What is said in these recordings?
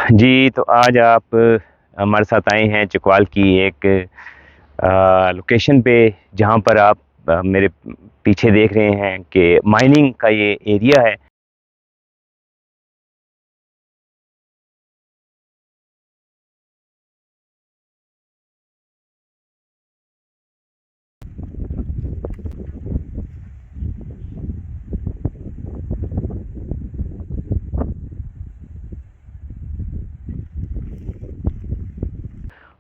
जी, तो आज आप हमारे साथ आए हैं चकवाल की एक लोकेशन पे, जहाँ पर आप मेरे पीछे देख रहे हैं कि माइनिंग का ये एरिया है।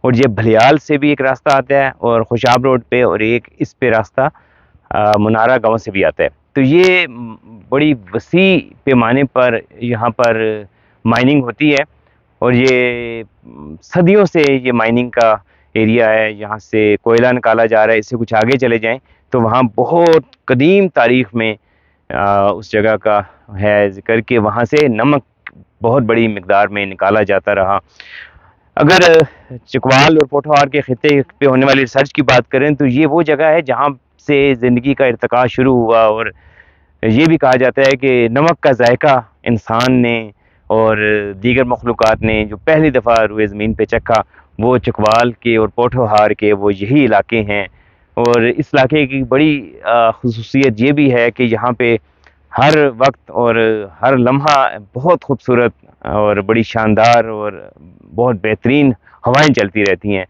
और ये भलियाल से भी एक रास्ता आता है और खुशाब रोड पे, और एक इस पे रास्ता मुनारा गाँव से भी आता है। तो ये बड़ी वसी पैमाने पर यहाँ पर माइनिंग होती है, और ये सदियों से ये माइनिंग का एरिया है। यहाँ से कोयला निकाला जा रहा है। इससे कुछ आगे चले जाएं तो वहाँ बहुत कदीम तारीख में उस जगह का है जिक्र कि वहाँ से नमक बहुत बड़ी मिकदार में निकाला जाता रहा। अगर चकवाल और पोठोहार के खिते पे होने वाली रिसर्च की बात करें तो ये वो जगह है जहाँ से ज़िंदगी का इर्तिका शुरू हुआ, और ये भी कहा जाता है कि नमक का जायका इंसान ने और दीगर मखलूक़ात ने जो पहली दफ़ा रुए ज़मीन पे चखा, वो चकवाल के और पोठोहार के वो यही इलाके हैं। और इस इलाके की बड़ी ख़ुसूसियत ये भी है कि यहाँ पे हर वक्त और हर लम्हा बहुत खूबसूरत और बड़ी शानदार और बहुत बेहतरीन हवाएं चलती रहती हैं।